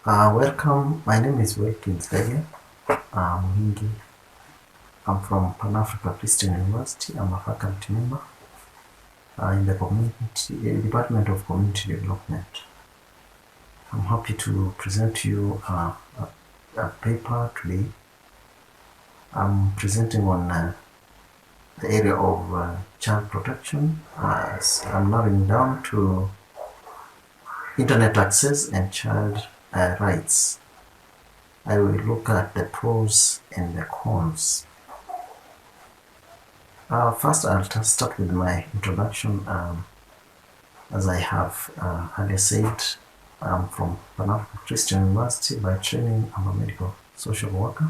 Welcome. My name is Wilkins. Muhingi. I'm from Pan-Africa Christian University. I'm a faculty member in the Department of Community Development. I'm happy to present to you a paper today. I'm presenting on the area of child protection. I'm narrowing down to internet access and child rights. I will look at the pros and the cons. First, I'll start with my introduction. As I have earlier said, I'm from Pan-Africa Christian University. By training, I'm a medical social worker,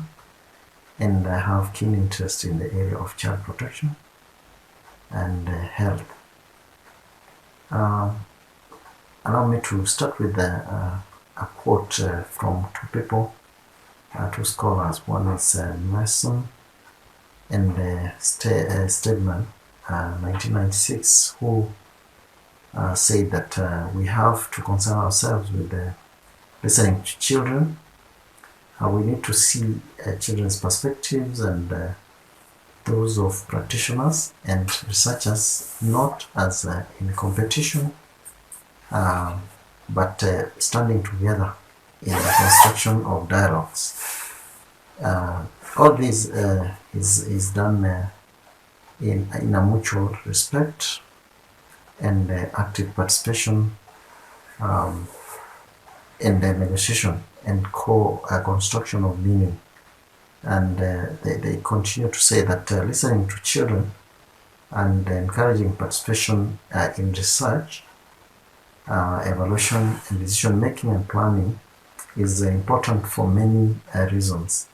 and I have keen interest in the area of child protection and health. Allow me to start with a quote from two people, two scholars. One is Mason and Stedman, 1996, who said that we have to concern ourselves with listening to children. We need to see children's perspectives and those of practitioners and researchers, not as in competition, but standing together in the construction of dialogues. All this is done in a mutual respect and active participation in the negotiation and co-construction of meaning. And they continue to say that listening to children and encouraging participation in research, evaluation, and decision making and planning is important for many reasons.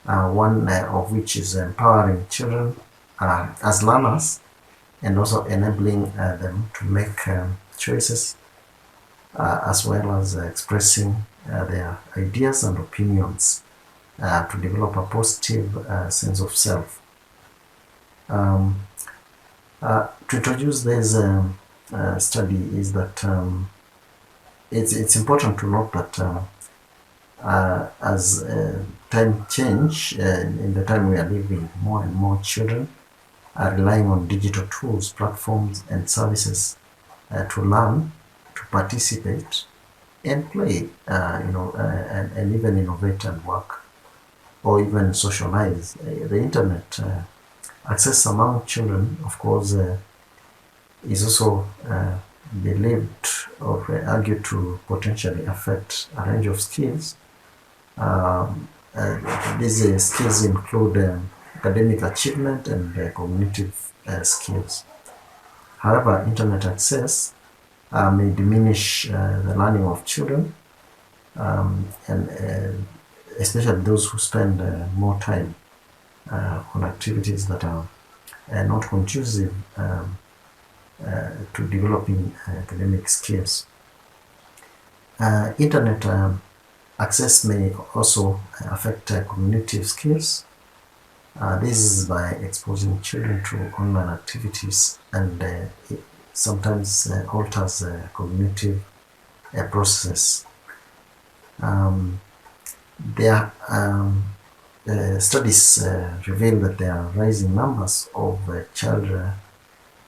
One of which is empowering children as learners and also enabling them to make choices as well as expressing their ideas and opinions to develop a positive sense of self. To introduce this study is that it's important to note that as time change, in the time we are living, more and more children are relying on digital tools, platforms, and services to learn, to participate, and play, and even innovate and work, or even socialize. The internet access among children, of course, is also believed or argued to potentially affect a range of skills. These skills include academic achievement and cognitive skills. However, internet access may diminish the learning of children, and especially those who spend more time on activities that are not conducive to developing academic skills. Internet access may also affect cognitive skills. This is by exposing children to online activities, and it sometimes alters cognitive processes. There studies reveal that there are rising numbers of child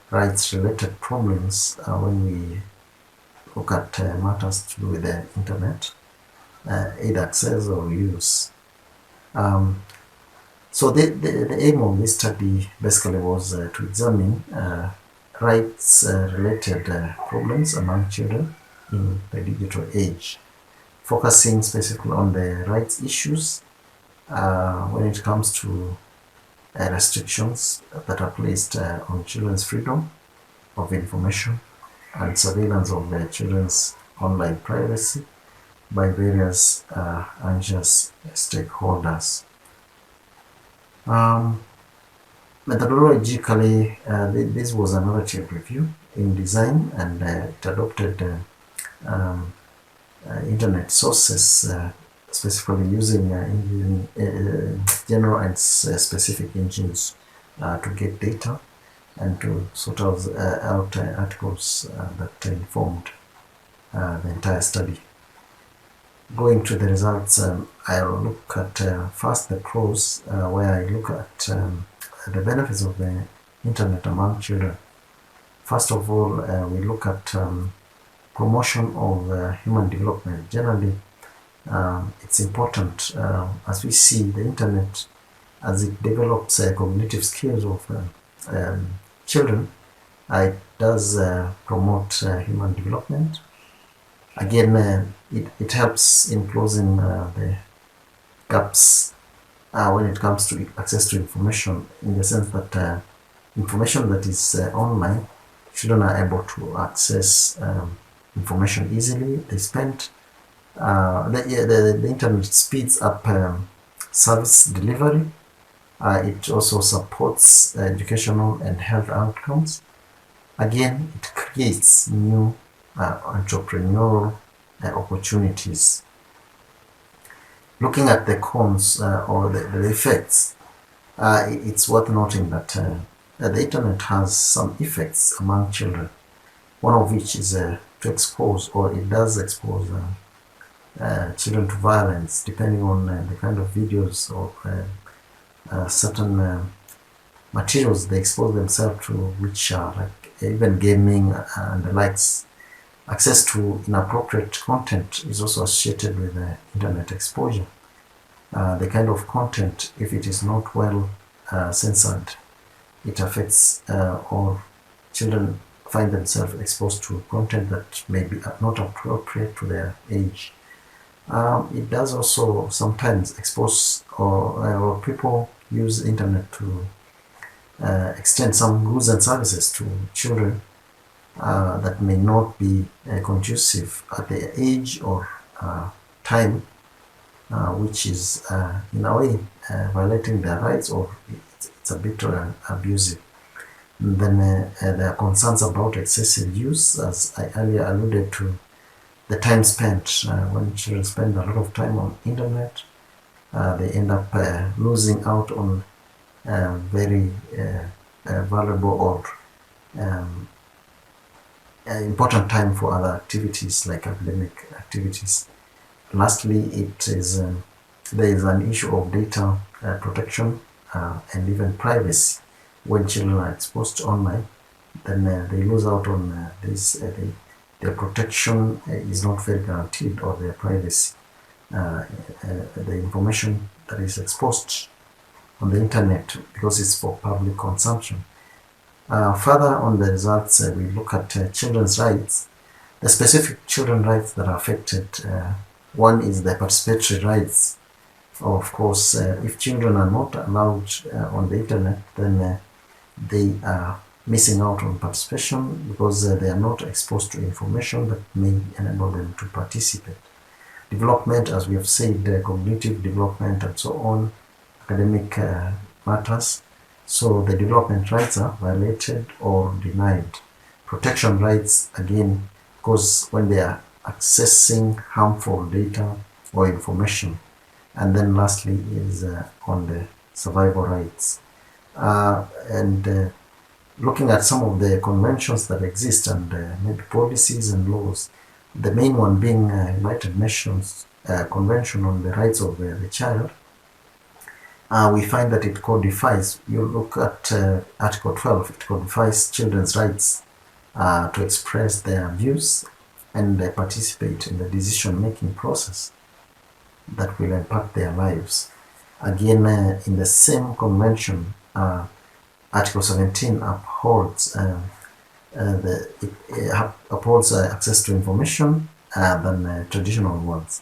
rights related problems when we look at matters to do with the internet, either access or use. So the aim of this study basically was to examine rights related problems among children in the digital age, focusing specifically on the rights issues when it comes to restrictions that are placed on children's freedom of information and surveillance of children's online privacy by various anxious stakeholders. Methodologically, this was a narrative review in design, and it adopted internet sources, specifically using general and specific engines to get data and to sort out articles that informed the entire study. Going to the results, I'll look at first the pros, where I look at the benefits of the internet among children. First of all, we look at promotion of human development. Generally, it's important, as we see the internet, as it develops cognitive skills of children, it does promote human development. Again, it helps in closing the gaps when it comes to access to information, in the sense that information that is online, children are able to access information easily. They spend the internet speeds up service delivery. It also supports educational and health outcomes. Again, it creates new entrepreneurial opportunities. Looking at the cons or the effects, it's worth noting that the internet has some effects among children, one of which is to expose, or it does expose children to violence, depending on the kind of videos or certain materials they expose themselves to, which are like even gaming and the likes. Access to inappropriate content is also associated with internet exposure. The kind of content, if it is not well censored, it affects, or children find themselves exposed to content that may be not appropriate to their age. It does also sometimes expose, or people use internet to extend some goods and services to children that may not be conducive at their age or time, which is in a way violating their rights, or it's a bit abusive. And then there are concerns about excessive use, as I earlier alluded to. The time spent, when children spend a lot of time on internet, they end up losing out on very valuable or important time for other activities like academic activities. Lastly, there is an issue of data protection and even privacy. When children are exposed online, then they lose out on this. Their protection is not very guaranteed, or their privacy. The information that is exposed on the internet, because it's for public consumption. Further on the results, we look at children's rights. The specific children's rights that are affected, one is the participatory rights. Of course, if children are not allowed on the internet, then they are missing out on participation, because they are not exposed to information that may enable them to participate. Development, as we have said, cognitive development and so on, academic matters. So the development rights are violated or denied. Protection rights, again, because when they are accessing harmful data or information. And then lastly is on the survival rights. And looking at some of the conventions that exist, and maybe policies and laws, the main one being United Nations Convention on the Rights of the Child, we find that it codifies, you look at Article 12, it codifies children's rights to express their views and participate in the decision-making process that will impact their lives. Again, in the same convention, Article 17 upholds upholds access to information than traditional ones.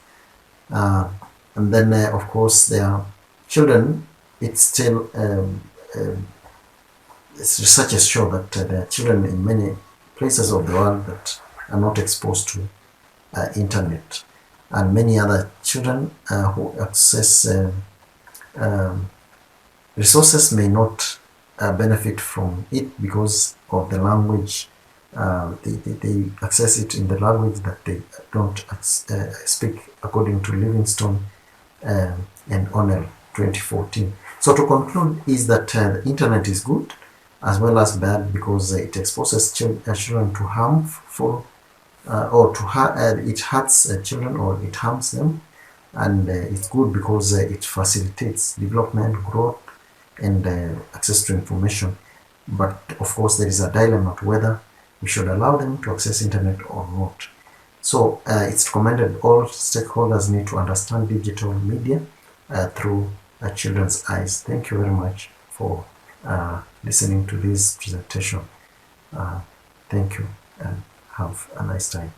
And then, of course, there are children. It's still researchers show that there are children in many places of the world that are not exposed to internet, and many other children who access resources may not benefit from it because of the language. They access it in the language that they don't speak, according to Livingstone and O'Neill 2014. So to conclude is that the internet is good as well as bad, because it exposes children to harmful it hurts children or it harms them, and it's good because it facilitates development, growth, and access to information. But of course, there is a dilemma to whether we should allow them to access internet or not. So it's recommended all stakeholders need to understand digital media through children's eyes. Thank you very much for listening to this presentation. Thank you and have a nice time.